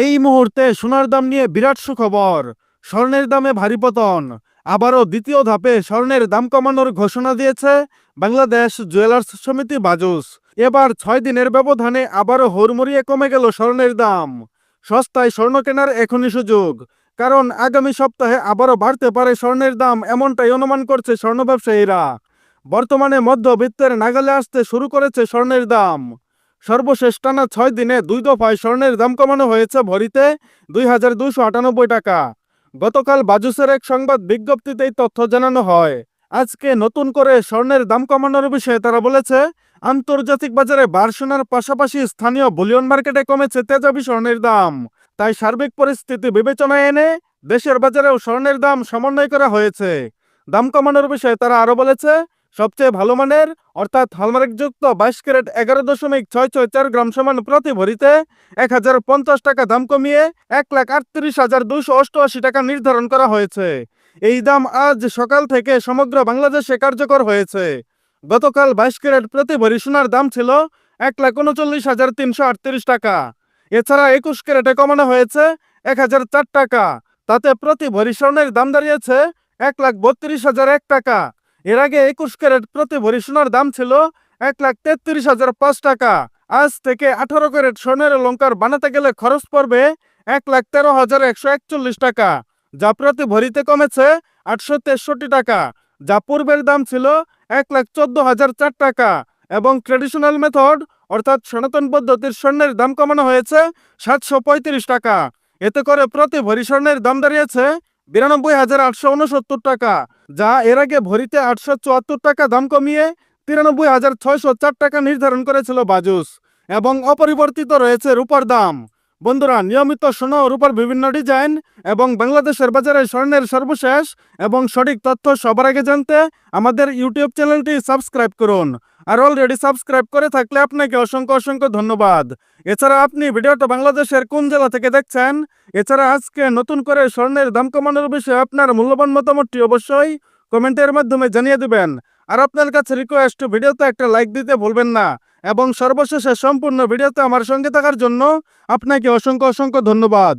এই মুহূর্তে সোনার দাম নিয়ে বিরাট সুখবর। স্বর্ণের দামে ভারী পতন। আবারও দ্বিতীয় ধাপে স্বর্ণের দাম কমানোর ঘোষণা দিয়েছে বাংলাদেশ জুয়েলার্স সমিতি বাজুস। এবার 6 দিনের ব্যবধানে আবারও হুড়মুড়িয়ে কমে গেল স্বর্ণের দাম। সস্তায় স্বর্ণ কেনার এখনই সুযোগ, কারণ আগামী সপ্তাহে আবারও বাড়তে পারে স্বর্ণের দাম, এমনটাই অনুমান করছে স্বর্ণ ব্যবসায়ীরা। বর্তমানে মধ্যবিত্তের নাগালে আসতে শুরু করেছে স্বর্ণের দাম। সর্বশেষ টানা 6 দিনে 2 দফায় স্বর্ণের দাম কমানো হয়েছে ভরিতে 2298 টাকা। গতকাল বাজুসের এক সংবাদ বিজ্ঞপ্তিতে এই তথ্য জানানো হয়। আজকে নতুন করে স্বর্ণের দাম কমানোর বিষয়ে তারা বলেছে, আন্তর্জাতিক বাজারে বার সোনার পাশাপাশি স্থানীয় বুলিয়ন মার্কেটে কমেছে তেজাবি স্বর্ণের দাম। তাই সার্বিক পরিস্থিতি বিবেচনায় এনে দেশের বাজারেও স্বর্ণের দাম সমন্বয় করা হয়েছে। দাম কমানোর বিষয়ে তারা আরো বলেছে, সবচেয়ে ভালো মানের অর্থাৎ হলমার্কযুক্ত 22 ক্যারেট 11.664 গ্রাম সমান প্রতি ভরিতে 1050 টাকা দাম কমিয়ে 1,38,288 টাকা নির্ধারণ করা হয়েছে। এই দাম আজ সকাল থেকে সমগ্র বাংলাদেশে কার্যকর হয়েছে। গতকাল 22 ক্যারেট প্রতি ভরি সোনার দাম ছিল 1,39,338 টাকা। এছাড়া 21 ক্যারেটে কমানো হয়েছে 1004 টাকা। তাতে প্রতি ভরি স্বর্ণের দাম দাঁড়িয়েছে 1,32,001 টাকা। এর আগে 21 ক্যারেট প্রতি ভরি সোনার দাম ছিল 1,33,005 টাকা। আজ থেকে 18 ক্যারেট স্বর্ণের অলংকার বানাতে গেলে খরচ পড়বে 1,13,141 টাকা, যা প্রতি ভরিতে কমেছে 863 টাকা, যা পূর্বের দাম ছিল 1,14,004 টাকা। এবং ট্রেডিশনাল মেথড অর্থাৎ সনাতন পদ্ধতির স্বর্ণের দাম কমানো হয়েছে 735 টাকা। এতে করে প্রতি ভরি স্বর্ণের দাম দাঁড়িয়েছে 92,869 টাকা, যা এর আগে ভরিতে 874 টাকা দাম কমিয়ে 93,604 টাকা নির্ধারণ করেছিল বাজুস। এবং অপরিবর্তিত রয়েছে রূপার দাম। বন্ধুরা, নিয়মিত সোনা ও রূপার বিভিন্ন ডিজাইন এবং বাংলাদেশের বাজারে স্বর্ণের সর্বশেষ এবং সঠিক তথ্য সবার আগে জানতে আমাদের ইউটিউব চ্যানেলটি সাবস্ক্রাইব করুন। আর অলরেডি সাবস্ক্রাইব করে থাকলে আপনাকে অসংখ্য অসংখ্য ধন্যবাদ। এছাড়া আপনি ভিডিওটা বাংলাদেশের কোন জেলা থেকে দেখছেন, এছাড়া আজকে নতুন করে স্বর্ণের দাম কমানোর বিষয়ে আপনার মূল্যবান মতামতটি অবশ্যই কমেন্টের মাধ্যমে জানিয়ে দিবেন। আর আপনার কাছে রিকোয়েস্ট, ভিডিওতে একটা লাইক দিতে ভুলবেন না। এবং সর্বশেষে সম্পূর্ণ ভিডিওতে আমার সঙ্গে থাকার জন্য আপনাকে অসংখ্য অসংখ্য ধন্যবাদ।